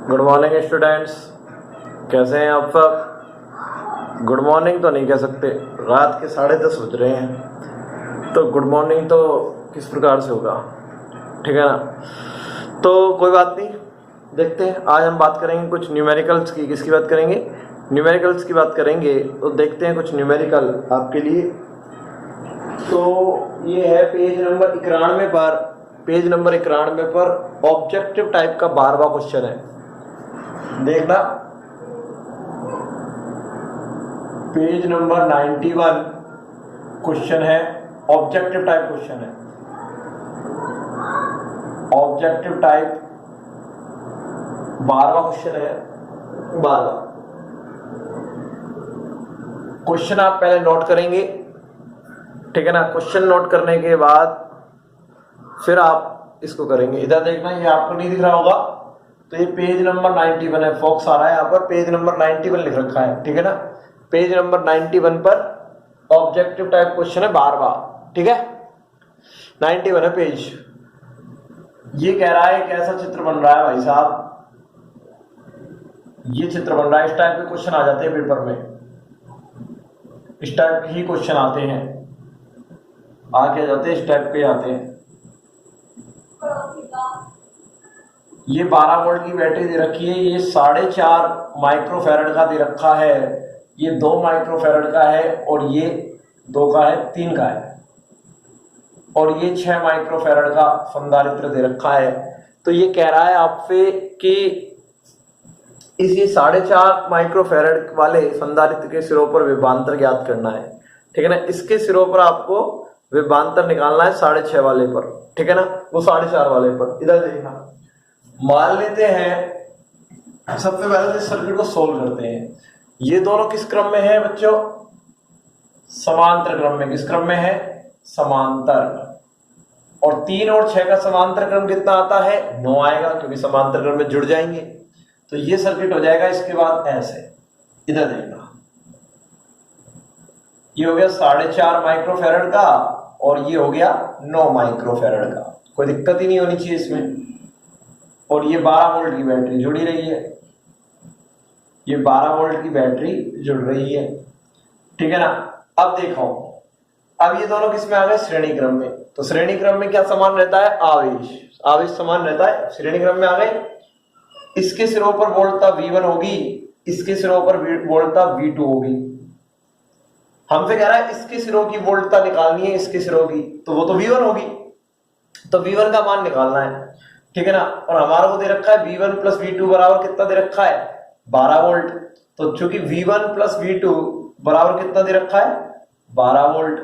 Good morning students, कैसे हैं आप सब। गुड मॉर्निंग तो नहीं कह सकते, रात के 10:30 बज रहे हैं, तो गुड मॉर्निंग तो किस प्रकार से होगा, ठीक है ना। तो कोई बात नहीं, देखते हैं। आज हम बात करेंगे कुछ न्यूमेरिकल्स की। किसकी बात करेंगे? न्यूमेरिकल्स की बात करेंगे। तो देखते हैं कुछ न्यूमेरिकल आपके लिए। तो ये है पेज नंबर 91 पर। पेज नंबर 91 पर ऑब्जेक्टिव टाइप का 12वां क्वेश्चन है, देखना। पेज नंबर 91 क्वेश्चन है, ऑब्जेक्टिव टाइप क्वेश्चन है। ऑब्जेक्टिव टाइप 12वां क्वेश्चन है। 12वां क्वेश्चन आप पहले नोट करेंगे, ठीक है ना। क्वेश्चन नोट करने के बाद फिर आप इसको करेंगे। इधर देखना, ये आपको नहीं दिख रहा होगा, तो ये पेज नंबर 91 है। फॉक्स आ रहा है यहाँ पर, पेज नंबर 91 लिख रखा है, ठीक है ना। पेज नंबर 91 पर ऑब्जेक्टिव टाइप क्वेश्चन है 12वां, ठीक है। 91 है पेज। ये कह रहा है कैसा चित्र बन रहा है भाई साहब, ये चित्र बन रहा है। इस टाइप के क्वेश्चन आ जाते हैं पेपर में, इस टाइप के ही क्वेश्चन आते हैं, आके जाते हैं, इस टाइप के आते हैं। ये 12 वोल्ट की बैटरी दे रखी है, ये 4.5 माइक्रोफैरड का दे रखा है, ये 2 माइक्रोफैरड का है, और ये 2 का है, 3 का है, और ये 6 माइक्रोफैरड का संधारित्र दे रखा है। तो ये कह रहा है आपसे कि इसी 4.5 माइक्रोफैरड वाले संधारित्र के सिरों पर विभवांतर ज्ञात करना है, ठीक है ना। इसके सिरों पर आपको विभवांतर निकालना है 6.5 वाले पर, ठीक है ना, वो 4.5 वाले पर। इधर देखना, मान लेते हैं सबसे पहले तो इस सर्किट को सोल्व करते हैं। ये दोनों किस क्रम में है बच्चों? समांतर क्रम में। किस क्रम में है? समांतर। और 3 और 6 का समांतर क्रम कितना आता है? 9 आएगा, क्योंकि समांतर क्रम में जुड़ जाएंगे। तो ये सर्किट हो जाएगा इसके बाद ऐसे। इधर देखना, ये हो गया 4.5 माइक्रोफैरड का, और ये हो गया 9 माइक्रोफैरड का। कोई दिक्कत ही नहीं होनी चाहिए इसमें। और ये 12 वोल्ट की बैटरी जुड़ी रही है, ये 12 वोल्ट की बैटरी जुड़ रही है, ठीक है ना। अब देखो, अब ये दोनों किस में आ गए? श्रेणी क्रम में। तो श्रेणी क्रम में क्या समान रहता है? आवेश। आवेश समान रहता है, श्रेणी क्रम में आ गए। इसके सिरों पर वोल्टता V1 होगी, इसके सिरों पर वोल्टता V2 होगी। हमसे कह रहा है इसके सिरों की वोल्टता निकालनी है, इसके सिरों की, तो वो तो V1 होगी, तो V1 का मान निकालना है, ठीक है ना। और हमारा को दे रखा है V1 प्लस V2 बराबर कितना दे रखा है? 12 वोल्ट। तो चूंकि V1 प्लस V2 बराबर कितना दे रखा है? 12 वोल्ट।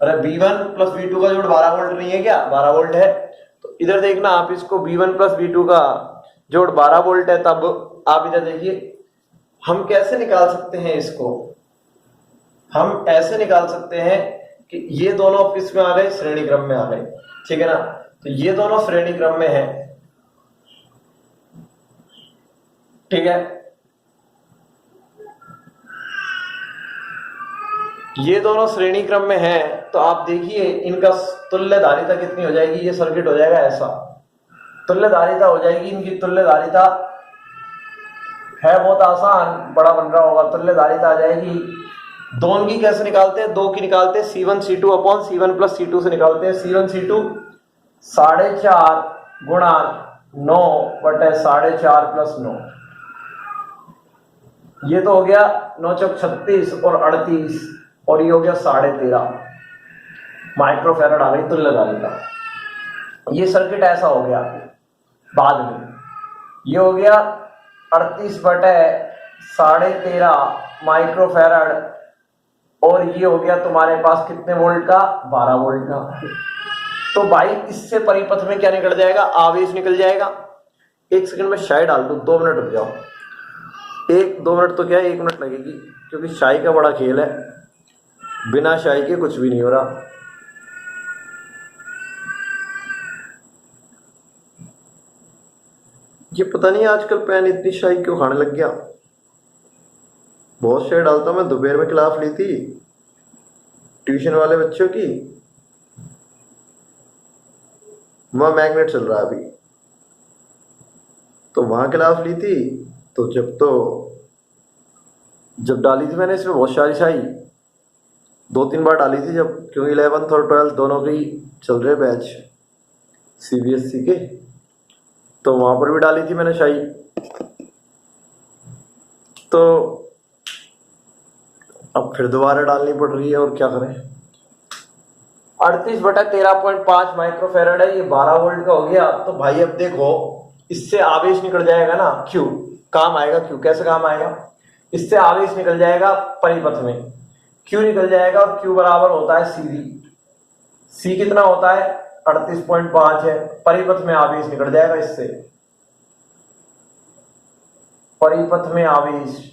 अरे V1 प्लस V2 का जोड़ 12 वोल्ट नहीं है क्या? 12 वोल्ट है। तो इधर देखना आप, इसको V1 प्लस V2 का जोड़ 12 वोल्ट है। तब आप इधर देखिए, हम कैसे निकाल सकते हैं इसको? हम ऐसे निकाल सकते हैं कि ये दोनों किस में आ गए? श्रेणी क्रम में आ गए, ठीक है ना। तो ये दोनों श्रेणी क्रम में है, ठीक है। ये दोनों श्रेणी क्रम में है, तो आप देखिए इनका तुल्य धारिता कितनी हो जाएगी? ये सर्किट हो जाएगा ऐसा, तुल्य धारिता हो जाएगी इनकी। तुल्य धारिता है बहुत आसान, बड़ा बन रहा होगा। तुल्य धारिता आ जाएगी, दोनों की कैसे निकालते हैं? 2 की निकालते हैं, C1 C2 upon C1 plus C2 से निकालते हैं। C1 C2 4.5 गुणा 9 बटे 4.5 प्लस 9, ये तो हो गया 9 चौक 36 और 38, और ये हो गया 13.5 माइक्रोफैरड आ गई तुल्य धारिता। ये सर्किट ऐसा हो गया। बाद में ये हो गया 38 बटे 13.5 माइक्रोफैरड, और ये हो गया तुम्हारे पास कितने वोल्ट का? 12 वोल्ट का। तो भाई इससे परिपथ में क्या निकल जाएगा? आवेश निकल जाएगा। 1 सेकंड में शाई डाल दो, 2 मिनट रुक जाओ। 1-2 मिनट तो क्या, 1 मिनट लगेगी, क्योंकि शाई का बड़ा खेल है, बिना शाई के कुछ भी नहीं हो रहा। ये पता नहीं आजकल पेन इतनी शाई क्यों खाने लग गया। बहुत शाई डालता मैं। दोपहर में क्लास ली थी ट्यूशन वाले बच्चों की, वहां मैग्नेट चल रहा है अभी। तो वहाँ क्लास ली थी, तो जब डाली थी मैंने इसमें बहुत सारी शाही 2-3 बार डाली थी, जब क्योंकि 11th और 12th दोनों के ही चल रहे बैच CBSE के, तो वहाँ पर भी डाली थी मैंने शाही। तो अब फिर दोबारा डालनी पड़ रही है, और क्या करें। 38/13.5 माइक्रोफेरेड है, ये 12 वोल्ट का हो गया। तो भाई अब देखो, इससे आवेश निकल जाएगा ना, Q काम आएगा। Q कैसे काम आएगा, इससे आवेश निकल जाएगा परिपथ में, Q निकल जाएगा, और Q बराबर होता है CV। C कितना होता है, 38.5 है। परिपथ में आवेश निकल जाएगा इससे, परिपथ में आवेश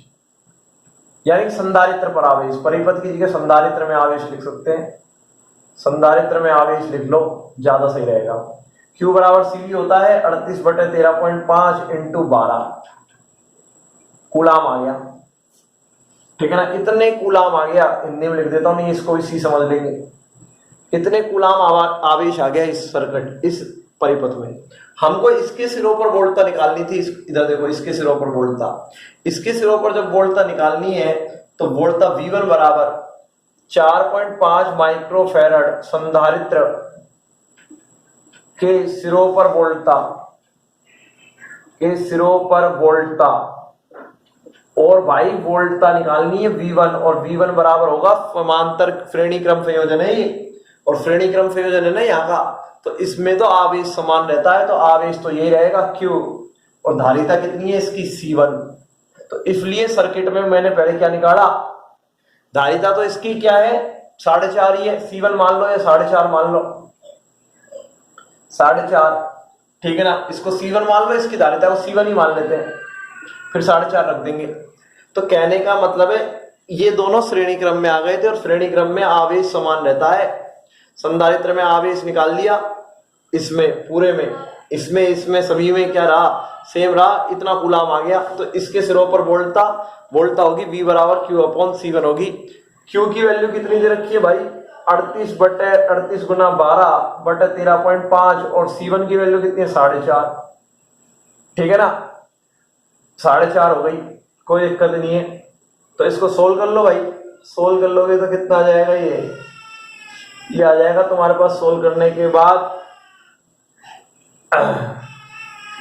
यानी संधारित्र पर आवेश। परिपथ की जगह संधारित्र में आवेश लिख सकते हैं, संधारित्र में आवेश लिख लो, ज्यादा सही रहेगा। Q बराबर CV होता है 38/13.5 × 12 कूलाम आ गया, ठीक है ना। इतने कूलाम आ गया, हिंदी में लिख देता हूं, नहीं इसको इसी समझ लेंगे। इतने कूलाम आवेश आ गया इस सर्किट, इस परिपथ में। हमको इसके सिरों पर वोल्टता निकालनी थी। इधर देखो, इसके सिरों पर वोल्टता, इसके सिरों पर जब वोल्टता निकालनी है तो वोल्टता V1 बराबर 4.5 माइक्रोफेरेड संधारित्र के सिरों पर वोल्टता, के सिरों पर वोल्टता, और भाई वोल्टता निकालनी है V1, और V1 बराबर होगा समांतर श्रेणी क्रम संयोजन है ये, और श्रेणी क्रम संयोजन है ना यहाँ का, तो इसमें तो आवेश समान रहता है, तो आवेश तो यही रहेगा Q, और धारिता कितनी है इसकी C1। तो इसलिए सर्किट में मैंने पहले क्या निकाला, धारिता तो इसकी क्या है 4.5 ही है, C1 मान लो या 4.5 मान लो, 4.5, ठीक है ना। इसको C1 मान लो, इसकी धारिता को C1 ही मान लेते हैं, फिर 4.5 रख देंगे। तो कहने का मतलब है ये दोनों श्रेणी क्रम में आ गए थे, और श्रेणी क्रम में आवेश समान रहता है। संधारित्र में आवेश निकाल लिया, इसमें पूरे में, इसमें सभी में क्या रहा, सेम रहा, इतना कूलाम आ गया। तो इसके सिरों पर वोल्टता होगी V बराबर Q/C1 होगी। Q की वैल्यू कितनी दे रखी है भाई, 38/38 गुना 12/13.5, और C1 की वैल्यू कितनी है 4.5, ठीक है ना। 4.5 हो गई, कोई दिक्कत नहीं है। तो इसको सोल्व कर लो भाई, सोल्व कर लोगे तो कितना आ जाएगा, ये आ जाएगा तुम्हारे पास सोल्व करने के बाद,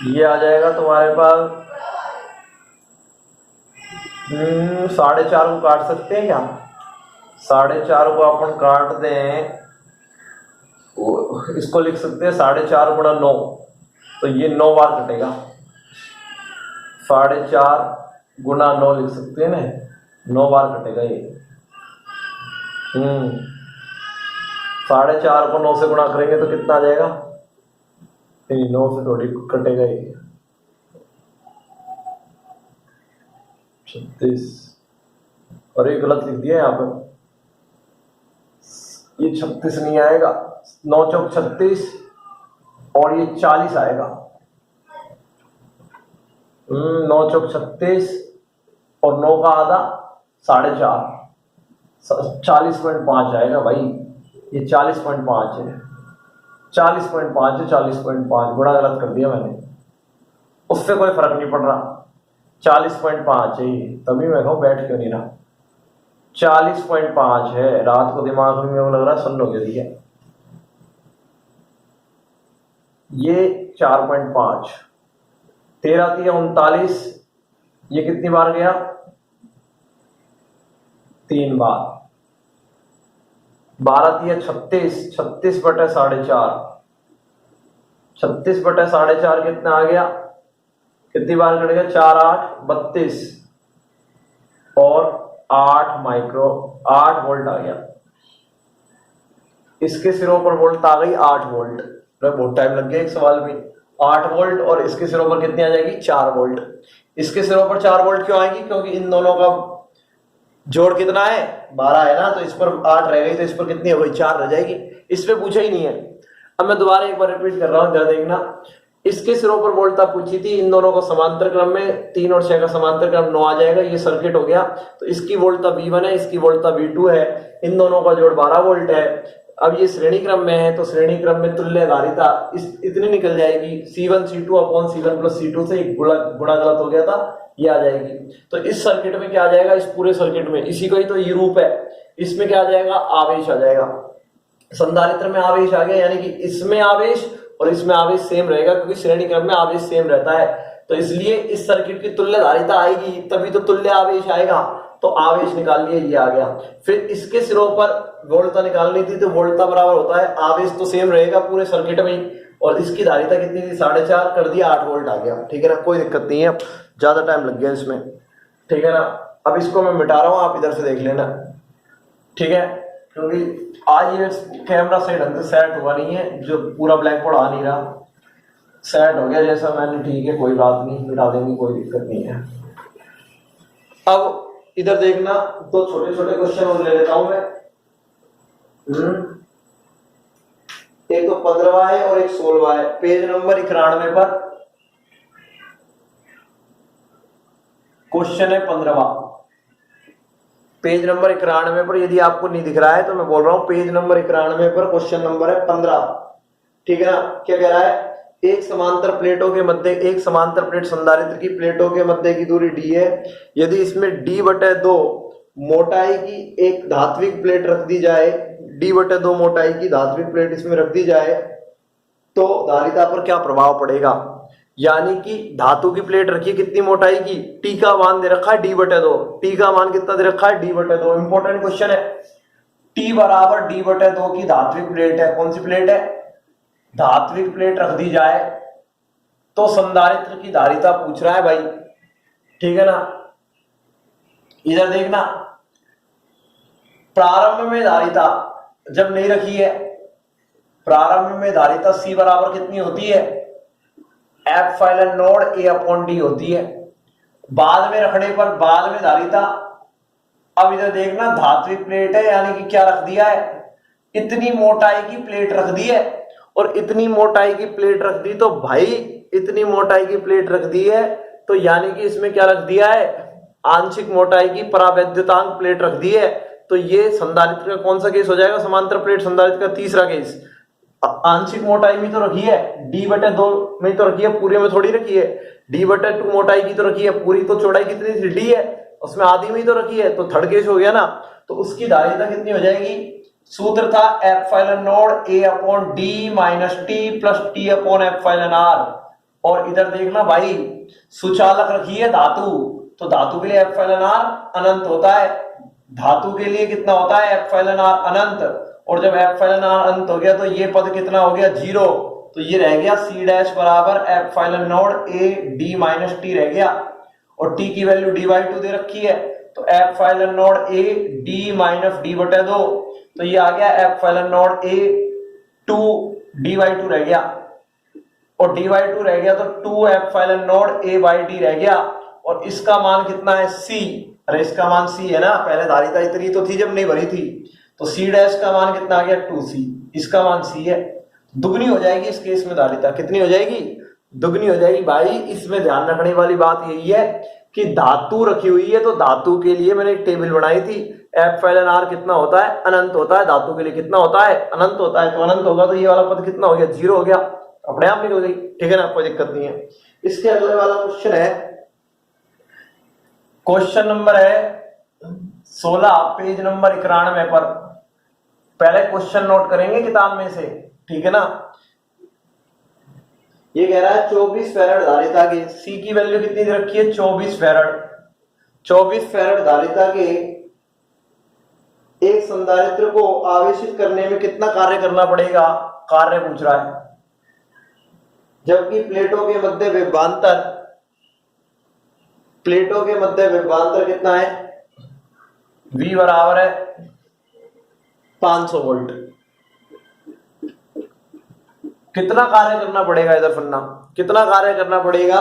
ये आ जाएगा तुम्हारे पास 4.5 को काट सकते हैं क्या, 4.5 को अपन काट दें, इसको लिख सकते हैं 4.5 × 9, तो ये 9 बार कटेगा। 4.5 × 9 लिख सकते हैं ना, 9 बार कटेगा ये। 4.5 को 9 से गुणा करेंगे तो कितना आ जाएगा, 9 से थोड़ी कटेगा ये, 36, और ये गलत लिख दिया यहाँ पर, ये 36 नहीं आएगा, 9 चौक 36, और ये 40 आएगा। 9 चौक 36 और 9 का आधा 4.5, 40.5 आएगा भाई, ये 40.5 है, 40.5 है, 40.5 बड़ा गलत कर दिया मैंने, उससे कोई फर्क नहीं पड़ रहा, 40.5 है ये, तभी मैं कहूँ बैठ क्यों नहीं रहा, 40.5 है। रात को दिमाग में वो लग रहा है सुन लोगे दिया, ये 4.5, 13 × 39, ये कितनी बार गया, 3 बार, 12 × 36, 36/4.5, 36/4.5 कितना आ गया, कितनी बार कटेगा, 4 8 32, और 8 वोल्ट आ गया। इसके सिरों पर वोल्ट आ गई 8 वोल्ट, बहुत टाइम लग गया एक सवाल में, 8 वोल्ट, और इसके सिरों पर कितनी आ जाएगी, 4 वोल्ट। इसके सिरों पर 4 वोल्ट क्यों आएगी, क्योंकि इन दोनों का जोड़ कितना है, 12 है ना, तो इस पर 8 रह गई, तो इस पर कितनी हो गई, 4 रह जाएगी। इस पे पूछा ही नहीं है। अब मैं दोबारा एक बार रिपीट कर रहा हूं, जरा देखना। इसके सिरों पर वोल्टता पूछी थी, इन दोनों को समांतर क्रम में, 3 और 6 का समांतर क्रम 9 आ जाएगा, ये सर्किट हो गया। तो इसकी वोल्टता V1 है, इसकी वोल्टता V2 है, इन दोनों का जोड़ 12 वोल्ट है। अब ये श्रेणी क्रम में है तो श्रेणी क्रम में तुल्य धारिता इतनी निकल जाएगी, C1 C2 upon C1 plus C2 से एक गुणा गलत हो गया था, ये आ जाएगी। तो इस सर्किट में क्या आ जाएगा, इस पूरे सर्किट में इसी का ही तो ये रूप है, इसमें क्या आ जाएगा, आवेश आ जाएगा। संधारित्र में आवेश आ गया, यानी कि इसमें आवेश और इसमें आवेश सेम रहेगा, क्योंकि श्रेणी क्रम में आवेश सेम रहता है। तो इसलिए इस सर्किट की तुल्य धारिता आएगी तभी तो तुल्य आवेश आएगा। तो आवेश निकाल लिए, ये आ गया। फिर इसके सिरों पर वोल्टता निकालनी थी, तो वोल्टता बराबर होता है, आवेश तो सेम रहेगा पूरे सर्किट में ही, और इसकी धारिता कितनी थी, 4.5 कर दिया, 8 वोल्ट आ गया। ठीक है ना, कोई दिक्कत नहीं है, ज्यादा टाइम लग गया इसमें। ठीक है ना, अब इसको मैं मिटा रहा हूं, आप इधर से देख लेना। ठीक है, क्योंकि आज ये कैमरा सही ढंग से सेट हुआ नहीं है, जो पूरा ब्लैक बोर्ड आ नहीं रहा, सेट हो गया जैसा मैंने, ठीक है कोई बात नहीं, मिटा देंगे, कोई दिक्कत नहीं है। अब इधर देखना, दो छोटे छोटे क्वेश्चन और ले लेता हूं मैं। एक तो 15वां है और एक 16वां है, पेज नंबर 91 पर क्वेश्चन है 15वां, पेज नंबर 91 पर। यदि आपको नहीं दिख रहा है तो मैं बोल रहा हूं, पेज नंबर 91 पर क्वेश्चन नंबर है 15। ठीक है ना, क्या कह रहा है, एक समांतर प्लेटों के मध्य, एक समांतर प्लेट संधारित्र की प्लेटों के मध्य की दूरी d है। यदि इसमें d/2 मोटाई की एक धात्विक प्लेट रख दी जाए, d/2 मोटाई की धात्विक प्लेट इसमें रख दी जाए, तो धारिता पर क्या प्रभाव पड़ेगा। यानी कि धातु की प्लेट रखी, कितनी मोटाई की, t का मान दे रखा है d/2, t का मान कितना दे रखा है, d/2। इंपॉर्टेंट क्वेश्चन है, t बराबर d/2 की धात्विक प्लेट है, कौन सी प्लेट है, धात्विक प्लेट रख दी जाए, तो संधारित्र की धारिता पूछ रहा है भाई। ठीक है ना, इधर देखना, प्रारंभ में धारिता जब नहीं रखी है, प्रारंभ में धारिता C बराबर कितनी होती है, F∨node A/d होती है। बाद में रखने पर बाद में धारिता, अब इधर देखना, धात्विक प्लेट है, यानी कि क्या रख दिया है, इतनी मोटाई की प्लेट रख दी है, और इतनी मोटाई की प्लेट रख दी, तो भाई इतनी मोटाई की प्लेट रख दी है, तो यानी कि इसमें क्या रख दिया है, आंशिक मोटाई की परावैद्युतांक प्लेट रख दी है। तो ये संधारित्र का कौन सा केस हो जाएगा, समांतर प्लेट संधारित्र का तीसरा केस। आंशिक मोटाई में तो रखी है, d/2 में तो रखी है, पूरे में थोड़ी रखी है, d/2 मोटाई की तो रखी है, पूरी तो चौड़ाई कितनी थी, d है, उसमें आधी में ही तो रखी है, तो थर्ड केस हो गया ना। तो उसकी धारिता कितनी हो जाएगी, सूत्र था F∨node A/d minus t plus t/F∨r। और इधर देखना भाई, सुचालक रखी है धातु, तो धातु के लिए F∨r अनंत होता है, धातु के लिए कितना होता है, F∨r अनंत। और जब F∨r अनंत हो गया तो ये पद कितना हो गया, 0। तो ये रह गया C' बराबर F∨node A d minus t रह गया, और t की वैल्यू d/2 दे रखी है, तो F∨node A d minus d/2, तो ये आ गया F∨node A 2 d/2 रह गया, और d/2 रह गया तो 2 F∨node A/d रह गया। और इसका मान कितना है, C। अरे इसका मान C है ना, पहले धारिता इतनी तो थी जब नहीं भरी थी, तो C' का मान कितना आ गया, 2C, इसका मान C है। दुगनी हो जाएगी इस केस में धारिता, कितनी हो जाएगी, दुगनी हो जाएगी। भाई इसमें ध्यान रखने वाली बात यही है कि धातु रखी हुई है, तो धातु के लिए मैंने एक टेबल बनाई थी, F∨r कितना होता है, अनंत होता है, धातु के लिए कितना होता है, अनंत होता है। तो अनंत होगा तो ये वाला पद कितना हो गया, 0 हो गया, अपने आप निकल गई। ठीक है ना, कोई दिक्कत नहीं है। इसके अगले वाला क्वेश्चन है, क्वेश्चन नंबर है 16, पेज नंबर 91 पर। पहले क्वेश्चन नोट करेंगे किताब में से, ठीक है ना। ये कह रहा है 24 फैराड धारिता के, C की वैल्यू कितनी दे रखी है, 24 फैराड। 24 फैराड धारिता के एक संधारित्र को आवेशित करने में कितना कार्य करना पड़ेगा, कार्य पूछ रहा है। जबकि प्लेटों के मध्य विभवांतर, प्लेटों के मध्य विभवांतर कितना है, V बराबर है 500 वोल्ट। कितना कार्य करना पड़ेगा, इधर सुनना, कितना कार्य करना पड़ेगा,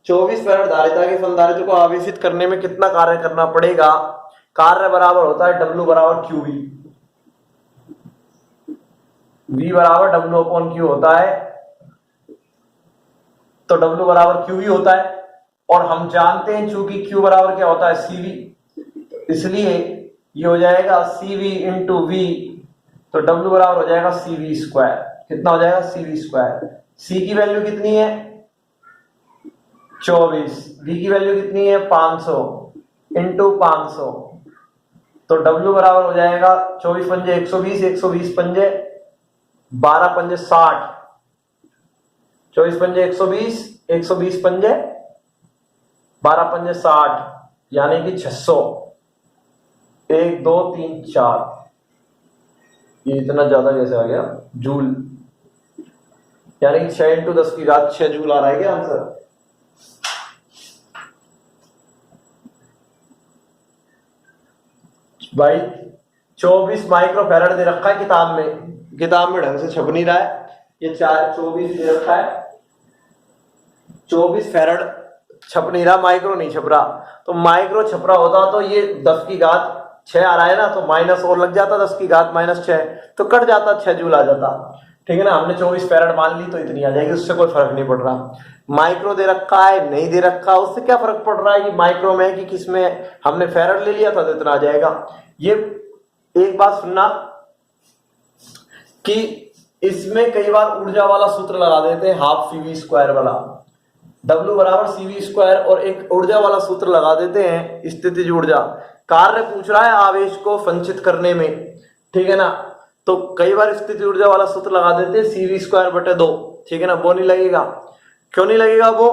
24 फैराड धारिता के संधारित्र को आवेशित करने में कितना कार्य करना पड़ेगा। कार्य बराबर होता है W बराबर QV, V बराबर W/Q होता है, तो W बराबर QV होता है, और हम जानते हैं चूंकि Q बराबर क्या होता है, CV, इसलिए ये हो जाएगा CV × V, तो W बराबर हो जाएगा CV²। कितना हो जाएगा? CV²। C की वैल्यू कितनी है? 24। V की वैल्यू कितनी है? 500 इंटू 500। तो W बराबर हो जाएगा 24 पंजे 120, 120 पंजे 12 पंजे 60, 24 पंजे 120, 120 पंजे 12 पंजे 60, यानी कि 600। 1 2 3 4, ये इतना ज्यादा कैसे आ गया? जूल, यानी कि 6 इंटू 10 की घात 6 जूल आ रहा है क्या आंसर? भाई 24 माइक्रोफैराड दे रखा है किताब में ढंग से छप नहीं रहा है। ये 24 दे रखा है, 24 फैराड छप नहीं रहा, माइक्रो नहीं छप रहा। तो माइक्रो छप रहा होता तो ये 10 की घात 6 आ रहा है ना, तो माइनस और लग जाता, 10 की घात -6 तो कट जाता, 6 जूल आ जाता। ठीक है ना, हमने 24 फैराड मान ली तो इतनी आ जाएगी, उससे कोई फर्क नहीं पड़ रहा। माइक्रो दे रखा है नहीं दे रखा, उससे क्या फर्क पड़ रहा है कि माइक्रो में कि किस में। हमने फैराड ले लिया था तो इतना आ जाएगा। ये एक बात सुनना कि इसमें कई बार ऊर्जा वाला सूत्र लगा देते हैं, हाफ CV² वाला। W बराबर CV² और एक ऊर्जा वाला सूत्र लगा देते हैं, स्थितिज ऊर्जा। कार्य पूछ रहा है आवेश को संचित करने में, ठीक है ना, तो कई बार स्थितिज ऊर्जा वाला सूत्र लगा देते हैं CV²/2। ठीक है ना, वो नहीं लगेगा। क्यों नहीं लगेगा वो?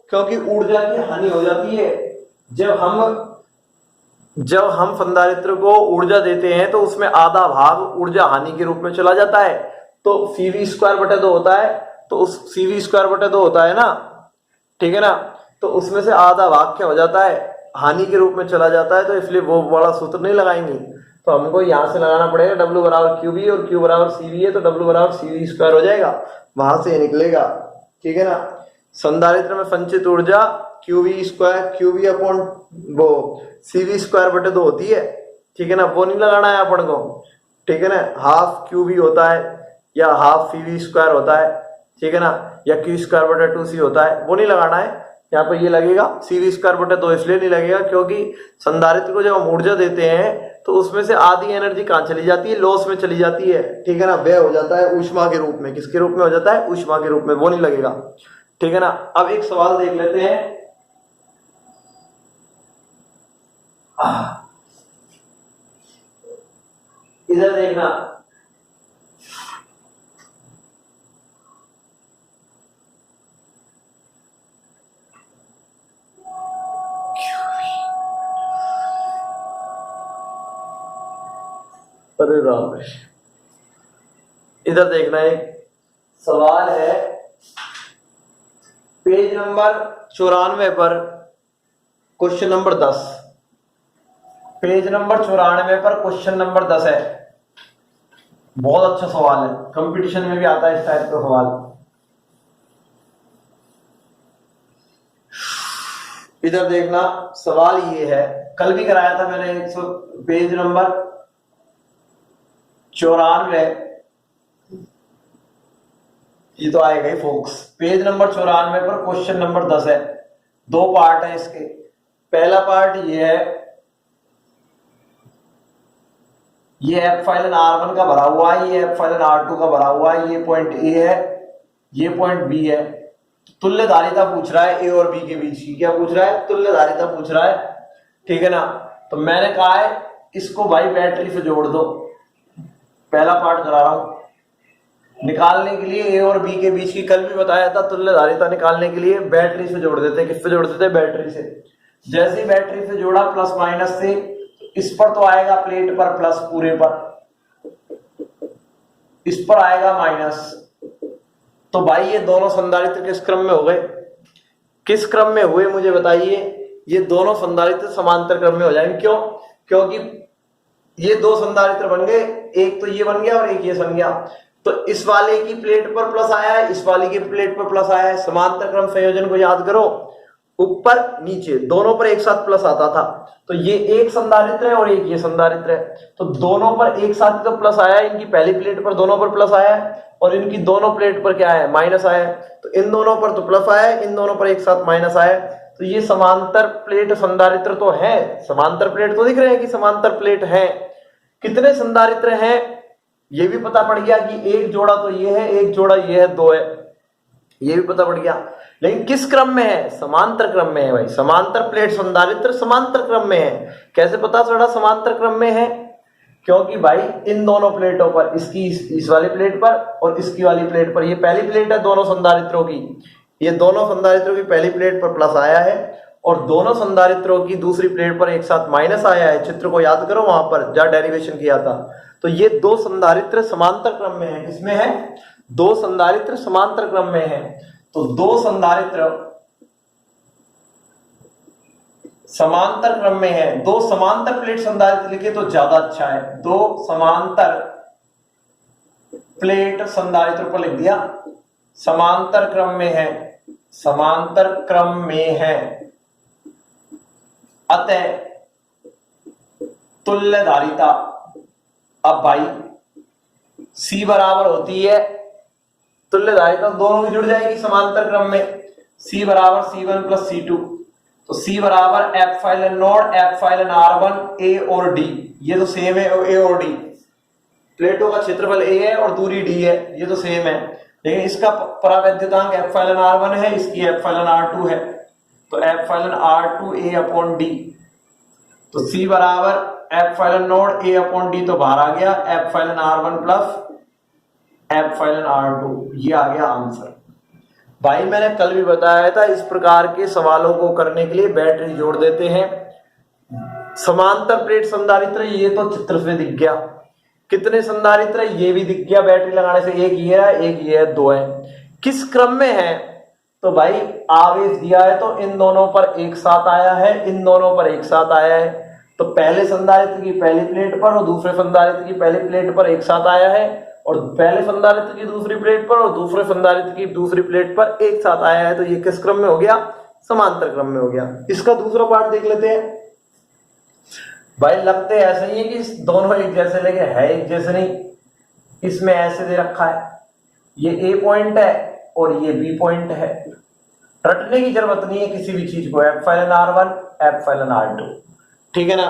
क्योंकि ऊर्जा की हानि हो जाती है। जब हम संधारित्र को ऊर्जा देते हैं तो उसमें आधा भाग ऊर्जा हानि के रूप में चला जाता है। तो CV²/2 होता है, तो उस CV²/2 होता है ना, ठीक है ना, तो उसमें से आधा भाग क्या हो जाता है? हानि के रूप में चला जाता है। तो इसलिए वो वाला सूत्र नहीं लगाएंगे, तो हमको यहां से लगाना पड़ेगा W बराबर QV और Q बराबर CV है, तो W बराबर CV² हो जाएगा, वहां से निकलेगा। ठीक है ना, संधारित्र में संचित ऊर्जा QV अपॉन वो CV²/2 होती है। ठीक है ना, वो नहीं लगाना है अपन को। ठीक है ना, हाफ QV होता है या हाफ CV² होता है, ठीक है ना, या Q²/2C होता है, वो नहीं लगाना है। यहाँ पर ये लगेगा CV²/2 इसलिए नहीं लगेगा क्योंकि संधारित्र को जब हम ऊर्जा देते हैं तो उसमें से आधी एनर्जी कहाँ चली जाती है? लॉस में चली जाती है। ठीक है ना, व्यय हो जाता है ऊष्मा के रूप में। किसके रूप में हो जाता है? ऊष्मा के रूप में, वो नहीं लगेगा। ठीक है ना, अब एक सवाल देख लेते हैं। इधर देखना, अरे राम, इधर देखना, एक सवाल है पेज नंबर 94 पर, क्वेश्चन नंबर 10। पेज नंबर 94 पर क्वेश्चन नंबर 10 है। बहुत अच्छा सवाल है, कंपटीशन में भी आता है इस टाइप का सवाल। इधर देखना, सवाल ये है, कल भी कराया था मैंने, पेज नंबर 94, ये तो आएगा ही फोक्स। पेज नंबर 94 पर क्वेश्चन नंबर 10 है। 2 पार्ट है इसके। पहला पार्ट ये है, ये एप्सिलॉन R1 का भरा हुआ है, ये एप्सिलॉन R2 का भरा हुआ है, ये पॉइंट A है, ये पॉइंट B है। तुल्य धारिता पूछ रहा है A और B के बीच की। क्या पूछ रहा है? तुल्य धारिता पूछ रहा है। ठीक है ना, तो मैंने कहा है इसको भाई बैटरी से जोड़ दो। पहला पार्ट करा रहा हूं निकालने के लिए A और B के बीच की। कल भी बताया था, तुल्य धारिता निकालने के लिए बैटरी से जोड़ देते हैं। किससे जोड़ देते हैं? बैटरी से। जैसे ही बैटरी से जोड़ा प्लस माइनस से, इस पर तो आएगा प्लेट पर प्लस, पूरे पर, इस पर आएगा माइनस। तो भाई ये दोनों संधारित्र किस क्रम में हो गए? किस क्रम में हुए मुझे बताइए? ये दोनों संधारित्र समांतर क्रम में हो जाएंगे। क्यों? क्योंकि ये 2 संधारित्र बन गए, एक तो ये बन गया और एक ये बन गया। तो इस वाले की प्लेट पर प्लस आया है, इस वाले की प्लेट पर प्लस आया है। समांतर क्रम संयोजन को याद करो, ऊपर नीचे दोनों पर एक साथ प्लस आता था। तो ये एक संधारित्र है और एक ये संधारित्र है, तो दोनों पर एक साथ तो प्लस आया है। इनकी पहली प्लेट पर दोनों पर प्लस आया है और इनकी दोनों प्लेट पर क्या है? माइनस आया है। तो इन दोनों पर तो प्लस आया है, इन दोनों पर एक साथ माइनस आया है। तो ये समांतर प्लेट संधारित्र तो है। समांतर प्लेट तो दिख रहे हैं कि समांतर प्लेट है। कितने संधारित्र हैं? ये भी पता पड़ गया कि एक जोड़ा तो ये है, एक जोड़ा ये है, दो है, ये भी पता पड़ गया। लेकिन किस क्रम में है? समांतर क्रम में है भाई। समांतर प्लेट संधारित्र समांतर क्रम में है। कैसे पता चला समांतर क्रम में है? क्योंकि भाई इन दोनों प्लेटों पर, इसकी इस वाली प्लेट पर और इसकी वाली प्लेट पर, ये पहली प्लेट है दोनों संधारित्रों की, ये दोनों संधारित्रों की पहली प्लेट पर प्लस आया है और दोनों संधारित्रों की दूसरी प्लेट पर एक साथ माइनस आया है। चित्र को याद करो वहां पर जहां डेरिवेशन किया था। तो ये दो संधारित्र समांतर क्रम में है। किसमें है? दो संधारित्र समांतर क्रम में है। तो दो संधारित्र समांतर क्रम में है। दो समांतर प्लेट संधारित्र लिखे तो ज्यादा अच्छा है। दो समांतर प्लेट संधारित्र को लिख दिया, समांतर क्रम में है, समांतर क्रम में है, अतः तुल्य धारिता। अब भाई C बराबर होती है तुल्य धारिता, दोनों की जुड़ जाएगी समांतर क्रम में। C बराबर C1 प्लस C2, तो C बराबर epsilon not epsilon R1 A और D, ये तो सेम है A और D। प्लेटों का क्षेत्रफल A है और दूरी D है, ये तो सेम है। लेकिन इसका परावैद्युतांक एप्सिलॉन R1 है, इसकी एप्सिलॉन R2 है, तो epsilon R2 A upon D। तो C बराबर epsilon not A upon D तो बाहर आ गया, epsilon R1 plus epsilon R2, ये आ गया आंसर। भाई मैंने कल भी बताया था, इस प्रकार के सवालों को करने के लिए बैटरी जोड़ देते हैं। समांतर प्लेट संधारित्र, ये तो चित्र से दिख गया। कितने संधारित्र? ये भी दिख गया बैटरी लगाने से, एक ये है, एक ये है, दो है। किस क्रम में है? तो भाई आवेश दिया है तो इन दोनों पर एक साथ आया है, इन दोनों पर एक साथ आया है। तो पहले संधारित्र की पहली प्लेट पर और दूसरे संधारित्र की पहली प्लेट पर एक साथ आया है, और पहले संधारित्र की दूसरी प्लेट पर और दूसरे संधारित्र की दूसरी प्लेट पर एक साथ आया है। तो ये किस क्रम में हो गया? समांतर क्रम में हो गया। इसका दूसरा पार्ट देख लेते हैं। भाई लगते ऐसे ही है कि दोनों एक जैसे, लेके है एक जैसे नहीं। इसमें ऐसे दे रखा है, ये A पॉइंट है और ये B पॉइंट है। रटने की जरूरत नहीं है किसी भी चीज को, एप्सिलॉन R1 एप्सिलॉन R2, ठीक है ना।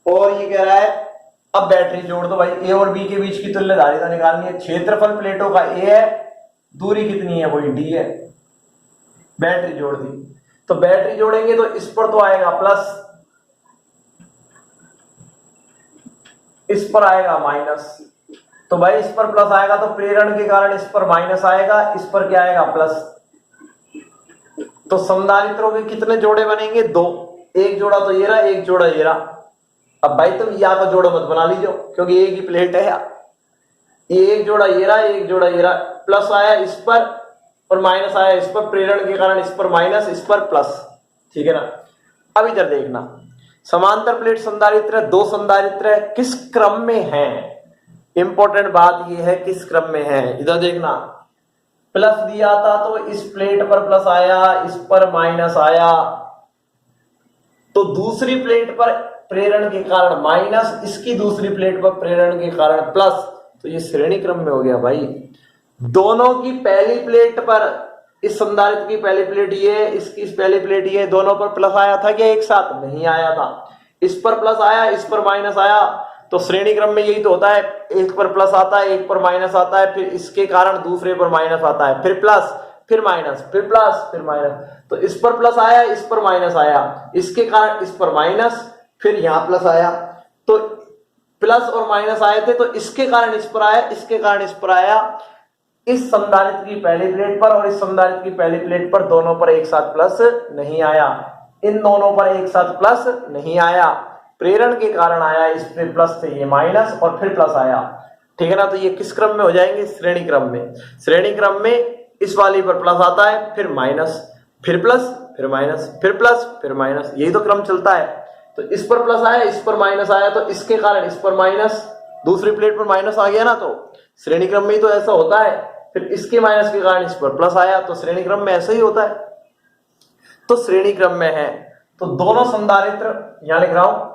और ये कह रहा है अब बैटरी जोड़ दो भाई, A और B के बीच की तुल्य धारिता निकालनी है। क्षेत्रफल प्लेटों का A है, दूरी कितनी है? वही D है। बैटरी जोड़ दी, तो बैटरी जोड़ेंगे तो इस पर तो आएगा प्लस, इस पर आएगा माइनस। तो भाई इस पर प्लस आएगा तो प्रेरण के कारण इस पर माइनस आएगा, इस पर क्या आएगा? प्लस। तो संधारित्रों के कितने जोड़े बनेंगे? दो। एक जोड़ा तो ये रहा, एक जोड़ा ये रहा। अब भाई तुम यहाँ पर जोड़ा मत बना लीजिए क्योंकि एक ही प्लेट है। ये एक जोड़ा ये रहा, एक जोड़ा ये रहा। प्लस आया इस पर और माइनस आया इस पर, प्रेरण के कारण इस पर माइनस, इस पर प्लस, ठीक है ना। अब इधर देखना, समांतर प्लेट संधारित्र, दो संधारित्र किस क्रम में है? इंपॉर्टेंट बात यह है किस क्रम में है। इधर देखना, प्लस दिया था तो इस प्लेट पर प्लस आया, इस पर माइनस आया, तो दूसरी प्लेट पर प्रेरण के कारण माइनस, इसकी दूसरी प्लेट पर प्रेरण के कारण प्लस, तो ये श्रेणी क्रम में हो गया भाई। दोनों की पहली प्लेट पर, इस संधारित्र की पहली प्लेट ये, इसकी पहली प्लेट ये, दोनों पर प्लस आया था क्या? एक साथ नहीं आया था। इस पर प्लस आया, इस पर माइनस आया, तो श्रेणी क्रम में यही तो होता है, एक पर प्लस आता है, एक पर माइनस आता है, फिर इसके कारण दूसरे पर माइनस आता है, फिर प्लस, फिर माइनस, फिर प्लस, फिर माइनस। तो इस पर प्लस आया, इस पर माइनस आया, इसके कारण इस पर माइनस, फिर यहां प्लस आया। तो प्लस और माइनस आए थे तो इसके कारण इस पर आया, इसके कारण इस पर आया। इस संधारित्र की पहली प्लेट पर और इस संधारित्र की पहली प्लेट पर दोनों पर एक साथ प्लस नहीं आया, इन दोनों पर एक साथ प्लस नहीं आया, प्रेरण के कारण आया, इस पे प्लस थे ये माइनस और फिर प्लस आया, ठीक है ना। तो ये किस क्रम में हो जाएंगे? श्रेणी क्रम में। श्रेणी क्रम में इस वाली पर प्लस आता है, फिर माइनस, फिर प्लस, फिर माइनस, फिर प्लस, फिर माइनस, यही तो क्रम चलता है। तो इस पर प्लस आया, इस पर माइनस आया, तो इसके कारण इस पर माइनस, दूसरी प्लेट पर माइनस आ गया ना, तो श्रेणी क्रम में ही तो ऐसा होता है। फिर इसके माइनस के कारण इस पर प्लस आया, तो श्रेणी क्रम में ऐसा ही होता है। तो श्रेणी क्रम में है। तो दोनों संधारित्र, यहां लिख रहा हूं,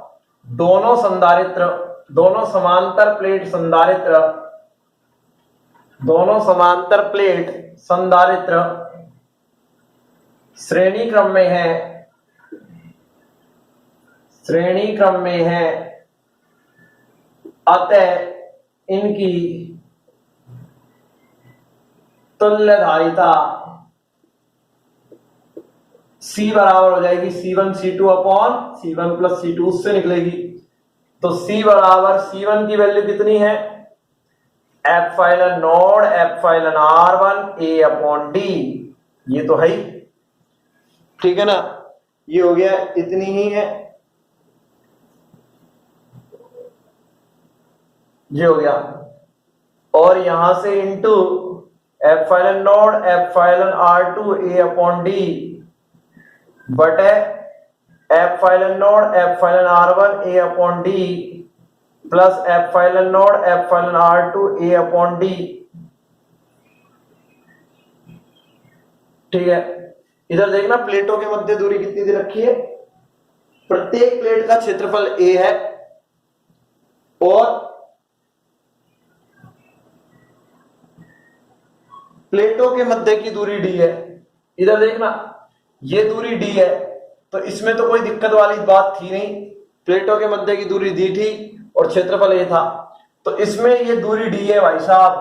दोनों संधारित्र, दोनों समांतर प्लेट संधारित्र, दोनों समांतर प्लेट संधारित्र श्रेणी क्रम में है, श्रेणी क्रम में है, अतः इनकी तुल्य धारिता C बराबर हो जाएगी C1 C2 upon C1 plus C2, उससे निकलेगी। तो C बराबर C1 की वैल्यू कितनी है, epsilon not epsilon R1 A upon D, ये तो है ही, ठीक है ना, ये हो गया, इतनी ही है, ये हो गया। और यहां से into epsilon not epsilon R2 A upon D बटे epsilon not epsilon R1 A upon D plus epsilon not epsilon R2 A upon D, ठीक है। इधर देखना प्लेटों के मध्य दूरी कितनी दे रखी है, प्रत्येक प्लेट का क्षेत्रफल A है और प्लेटों के मध्य की दूरी D है। इधर देखना ये दूरी D है, तो इसमें तो कोई दिक्कत वाली बात थी नहीं, प्लेटों के मध्य की दूरी D थी और क्षेत्रफल A था, तो इसमें ये दूरी D है भाई साहब,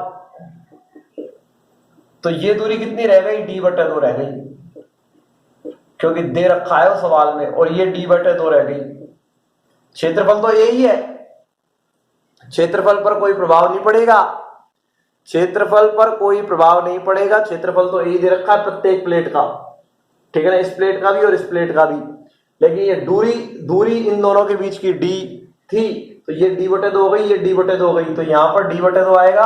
तो ये दूरी कितनी रह गई, D बटे 2 रह गई, क्योंकि दे रखा है उस सवाल में, और ये D बटे 2 रह गई। क्षेत्रफल तो यही है, क्षेत्रफल पर कोई प्रभाव नहीं पड़ेगा, क्षेत्रफल पर कोई प्रभाव नहीं पड़ेगा, क्षेत्रफल तो यही दे रखा है प्रत्येक प्लेट का, ठीक है ना, इस प्लेट का भी और इस प्लेट का भी। लेकिन ये दूरी इन दोनों के बीच की D थी, तो ये D बटे 2 हो गई, ये D बटे 2 हो गई, तो यहां पर D बटे 2 आएगा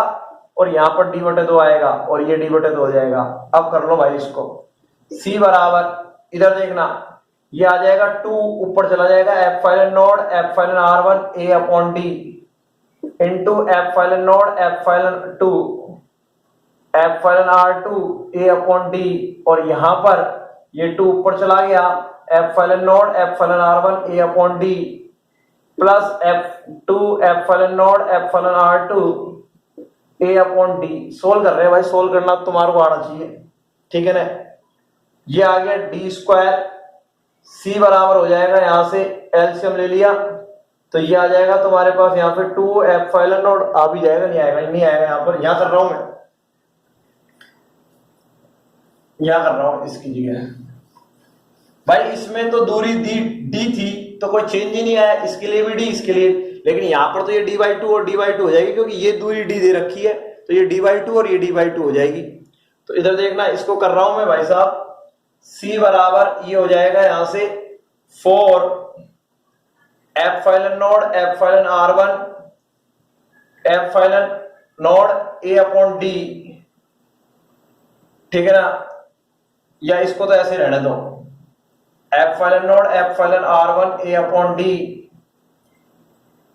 और यहां पर D बटे 2 आएगा और ये D बटे 2 हो जाएगा। अब कर लो भाई इसको, C बराबर, इधर देखना ये आ जाएगा 2, ऊपर चला जाएगा epsilon not epsilon R1 A upon D into epsilon not epsilon 2 epsilon R2 A upon D, और यहां पर ये 2 ऊपर चला गया, epsilon not epsilon R1 A upon D plus F2 epsilon not epsilon R2 A upon D। Solve कर रहे हैं भाई, सोल्व करना तुम्हारे को आना चाहिए, ठीक है ना। ये आ गया D स्क्वायर, C बराबर हो जाएगा, यहां से एलसीएम ले लिया तो ये आ जाएगा तुम्हारे पास यहाँ पे 2 एप्सिलॉन नॉट, आ भी जाएगा, नहीं आएगा, नहीं आएगा, यहां पर, यहां कर रहा हूं मैं, यहां कर रहा हूं इसकी जगह भाई। इसमें तो दूरी D थी तो कोई चेंज ही नहीं आया, इसके लिए भी D, इसके लिए, लेकिन यहां पर तो ये D/2 और D/2 हो जाएगी, क्योंकि ये दूरी D दे रखी है, तो ये D/2 और ये D/2 हो जाएगी। तो इधर देखना, इसको कर रहा हूं मैं भाई साहब, C बराबर ये हो जाएगा यहां से 4 epsilon not epsilon R1 epsilon not A upon D, ठीक है ना, या इसको तो ऐसे रहने दो, epsilon not epsilon R1 A upon D,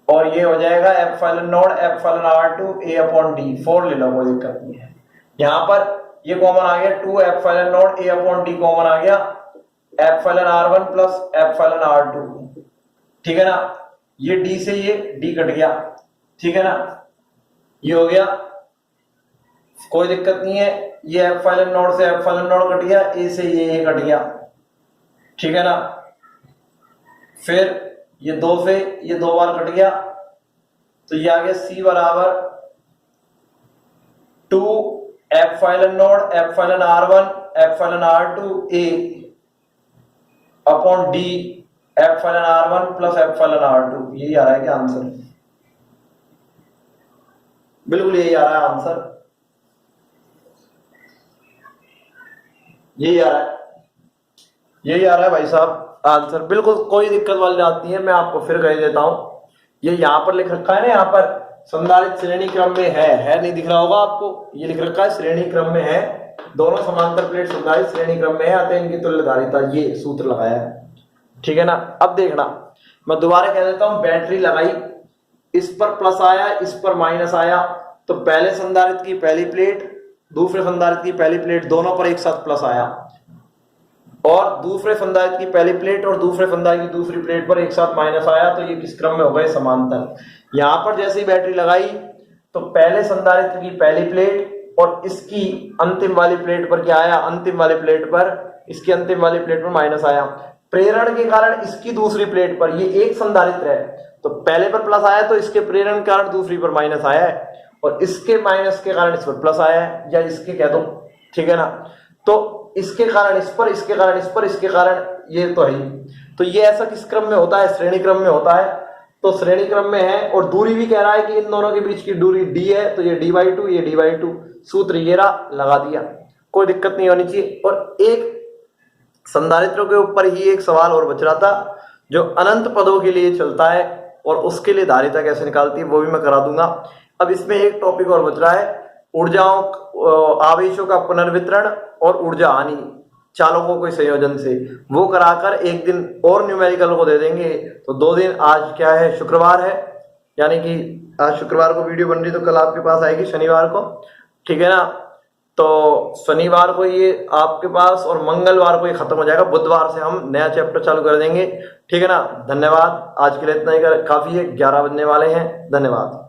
और ये हो जाएगा epsilon not epsilon R2 A upon D, 4 ले लो, कोई दिक्कत नहीं है। यहां पर ये कॉमन आ गया, 2 epsilon not A upon D common आ गया, epsilon R1 plus epsilon R2, ठीक है ना, ये D से ये D कट गया, ठीक है ना, ये हो गया, कोई दिक्कत नहीं है, ये एप्सिलॉन नॉट से एप्सिलॉन नॉट कट गया, A से ये कट गया, ठीक है ना, फिर ये 2 से ये 2 बार कट गया, तो ये आ गया C बराबर 2 epsilon not epsilon R1 epsilon R2 A upon D epsilon R1 plus epsilon R2। यही आ रहा है क्या आंसर, बिल्कुल यही आ रहा है आंसर, यही आ रहा है, यही आ रहा है भाई साहब आंसर, बिल्कुल कोई दिक्कत वाली बात नहीं है। मैं आपको फिर कह देता हूं, ये यहां पर लिख रखा है ना, यहां पर संधारित्र श्रेणी क्रम में है, नहीं दिख रहा होगा आपको, ये लिख रखा है श्रेणी क्रम में है, दोनों समांतर प्लेट संधारित्र श्रेणी क्रम में है, अतः इनकी तुल्य धारिता, ये सूत्र लगाया है, ठीक है ना। अब देखना, मैं दोबारा कह देता हूं, बैटरी लगाई, इस पर प्लस आया, इस पर माइनस आया, तो पहले संधारित्र की पहली प्लेट, दूसरे संधारित्र की पहली प्लेट, दोनों पर एक साथ प्लस आया, और दूसरे संधारित्र की पहली प्लेट और दूसरे संधारित्र की दूसरी प्लेट पर एक साथ माइनस आया, तो ये किस क्रम में हो गए, समांतर। यहां पर जैसे ही बैटरी लगाई तो पहले संधारित्र की पहली प्लेट और इसकी अंतिम वाली प्लेट पर क्या आया, अंतिम वाली प्लेट पर, इसकी अंतिम वाली प्लेट पर माइनस आया, प्रेरण के कारण इसकी दूसरी प्लेट पर, ये एक संधारित्र है तो पहले पर प्लस आया तो इसके प्रेरण के कारण दूसरी पर माइनस आया है, और इसके माइनस के कारण इस पर प्लस आया है, या इसके कह दो, ठीक है ना। तो इसके कारण इस पर, इसके कारण इस पर, इसके कारण ये तो है ही। तो ये ऐसा किस क्रम में होता है? श्रेणी क्रम में होता है। तो श्रेणी क्रम में है, और दूरी भी कह रहा है कि इन दोनों के बीच की दूरी d है, तो ये d/2, ये d/2, सूत्र ये रहा, लगा दिया, कोई दिक्कत नहीं होनी चाहिए। और एक संधारित्र के ऊपर ही एक सवाल और बच रहा था जो अनंत पदों के लिए चलता है, और उसके लिए धारिता कैसे निकालती है वो भी मैं करा दूंगा। अब इसमें एक टॉपिक और बच रहा है, ऊर्जाओं, आवेशों का पुनर्वितरण और ऊर्जा हानि चालकों के संयोजन से, वो कराकर एक दिन और न्यूमेरिकल को दे देंगे। तो 2 दिन, आज क्या है, शुक्रवार है, यानी कि आज शुक्रवार को वीडियो बन रही, तो कल आपके पास आएगी शनिवार को, ठीक है ना। तो शनिवार को ये आपके पास, और मंगलवार को ये खत्म हो जाएगा, बुधवार से हम नया चैप्टर चालू कर देंगे, ठीक है ना। धन्यवाद, आज के लिए इतना ही काफी है, 11 बजने वाले हैं, धन्यवाद।